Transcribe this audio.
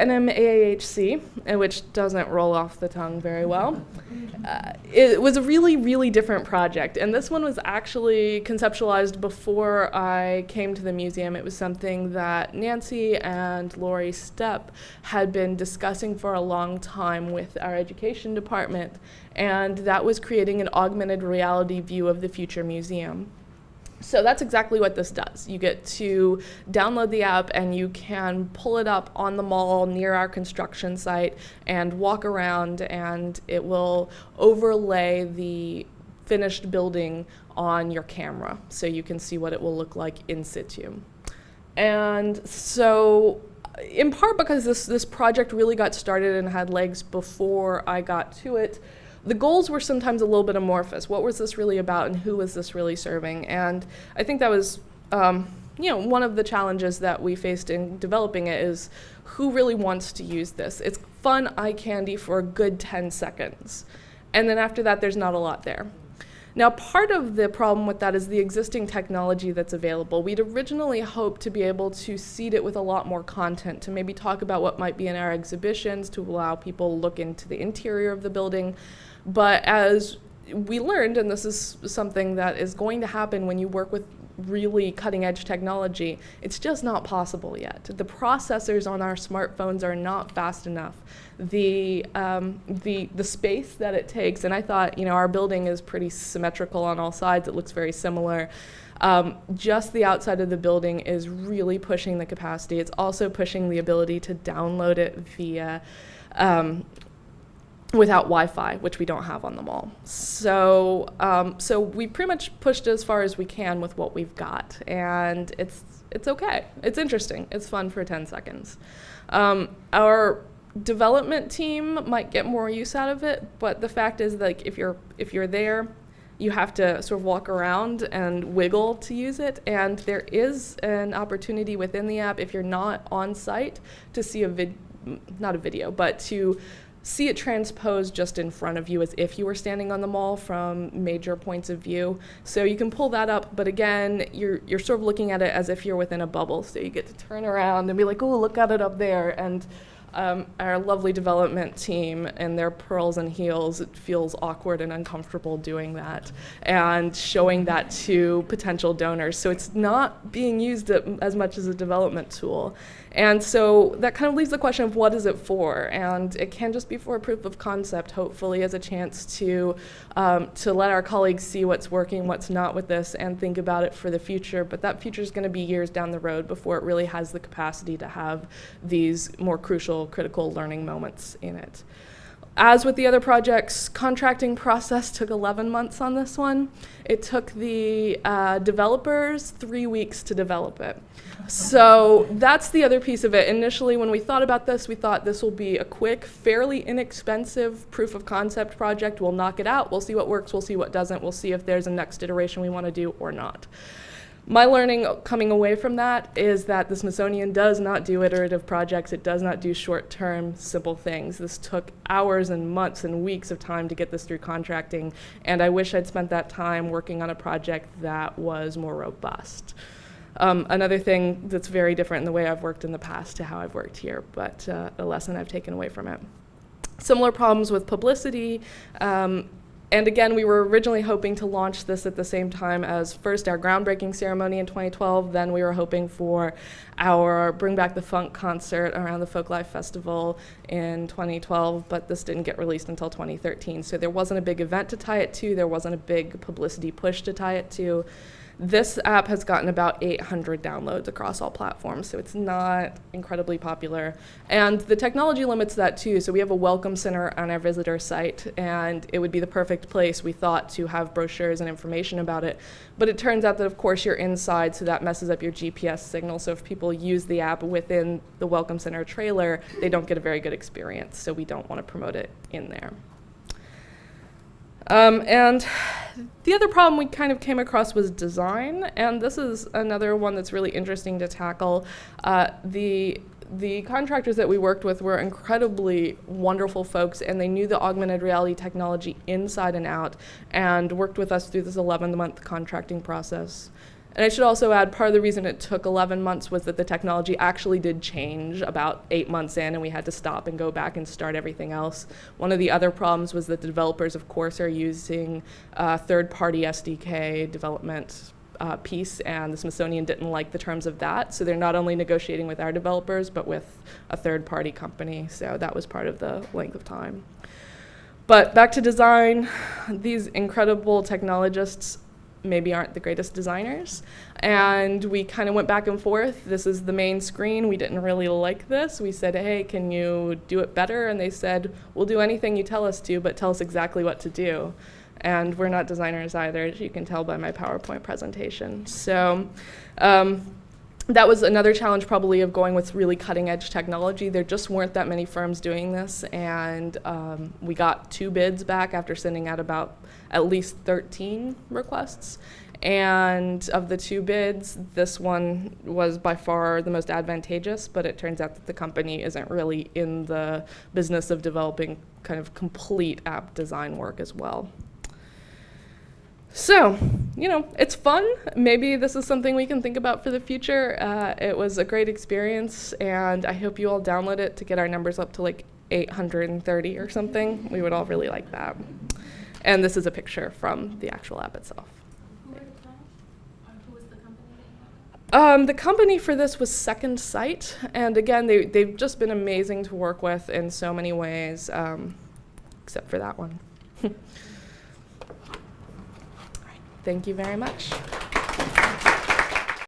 NMAAHC, which doesn't roll off the tongue very well. It was a really, really different project, and this one was actually conceptualized before I came to the museum. It was something that Nancy and Lori Stepp had been discussing for a long time with our education department, and that was creating an augmented reality view of the future museum. So that's exactly what this does. You get to download the app and you can pull it up on the mall near our construction site and walk around, and it will overlay the finished building on your camera so you can see what it will look like in situ. And so in part because this project really got started and had legs before I got to it, the goals were sometimes a little bit amorphous. What was this really about and who was this really serving? And I think that was one of the challenges that we faced in developing it is who really wants to use this? It's fun eye candy for a good 10 seconds. And then after that, there's not a lot there. Now, part of the problem with that is the existing technology that's available. We'd originally hoped to be able to seed it with a lot more content, to maybe talk about what might be in our exhibitions, to allow people to look into the interior of the building. But as we learned, and this is something that is going to happen when you work with really cutting-edge technology, it's just not possible yet. The processors on our smartphones are not fast enough. The space that it takes, and I thought, our building is pretty symmetrical on all sides. It looks very similar. Just the outside of the building is really pushing the capacity. It's also pushing the ability to download it via without Wi-Fi, which we don't have on the mall. So we pretty much pushed as far as we can with what we've got, and it's okay. It's interesting. It's fun for 10 seconds. Our development team might get more use out of it, but the fact is, like, if you're there, you have to sort of walk around and wiggle to use it, and there is an opportunity within the app, if you're not on site, to see not a video, but to see it transposed just in front of you as if you were standing on the mall from major points of view. So you can pull that up, but again, you're sort of looking at it as if you're within a bubble. So you get to turn around and be like, oh, look at it up there. And our lovely development team and their pearls and heels, it feels awkward and uncomfortable doing that and showing that to potential donors. So it's not being used as much as a development tool. And so that kind of leaves the question of what is it for? And it can just be for a proof of concept, hopefully, as a chance to let our colleagues see what's working, what's not with this, and think about it for the future. But that future is going to be years down the road before it really has the capacity to have these more crucial, critical learning moments in it. As with the other projects, contracting process took 11 months on this one. It took the developers 3 weeks to develop it. So that's the other piece of it. Initially, when we thought about this, we thought this will be a quick, fairly inexpensive proof of concept project. We'll knock it out. We'll see what works. We'll see what doesn't. We'll see if there's a next iteration we want to do or not. My learning coming away from that is that the Smithsonian does not do iterative projects. It does not do short-term, simple things. This took hours and months and weeks of time to get this through contracting, and I wish I'd spent that time working on a project that was more robust. Another thing that's very different in the way I've worked in the past to how I've worked here, but a lesson I've taken away from it. Similar problems with publicity. And again, we were originally hoping to launch this at the same time as first our groundbreaking ceremony in 2012, then we were hoping for our Bring Back the Funk concert around the Folklife Festival in 2012, but this didn't get released until 2013. So there wasn't a big event to tie it to, there wasn't a big publicity push to tie it to. This app has gotten about 800 downloads across all platforms, so it's not incredibly popular. And the technology limits that too, so we have a welcome center on our visitor site, and it would be the perfect place, we thought, to have brochures and information about it. But it turns out that, of course, you're inside, so that messes up your GPS signal, so if people use the app within the welcome center trailer, they don't get a very good experience, so we don't want to promote it in there. And the other problem we kind of came across was design, and this is another one that's really interesting to tackle. The contractors that we worked with were incredibly wonderful folks, and they knew the augmented reality technology inside and out, and worked with us through this 11-month contracting process. And I should also add, part of the reason it took 11 months was that the technology actually did change about 8 months in, and we had to stop and go back and start everything else. One of the other problems was that the developers, of course, are using third-party SDK development piece, and the Smithsonian didn't like the terms of that. So they're not only negotiating with our developers, but with a third-party company. So that was part of the length of time. But back to design, these incredible technologists maybe aren't the greatest designers. And we kind of went back and forth. This is the main screen. We didn't really like this. We said, hey, can you do it better? And they said, we'll do anything you tell us to, but tell us exactly what to do. And we're not designers either, as you can tell by my PowerPoint presentation. So that was another challenge probably of going with really cutting edge technology. There just weren't that many firms doing this, and we got 2 bids back after sending out about at least 13 requests. And of the 2 bids, this one was by far the most advantageous, but it turns out that the company isn't really in the business of developing kind of complete app design work as well. So, you know, it's fun. Maybe this is something we can think about for the future. It was a great experience, and I hope you all download it to get our numbers up to like 830 or something. We would all really like that. And this is a picture from the actual app itself. Who were the clients? Who was the company that you had? The company for this was Second Sight, and again, they've just been amazing to work with in so many ways, except for that one. Thank you very much.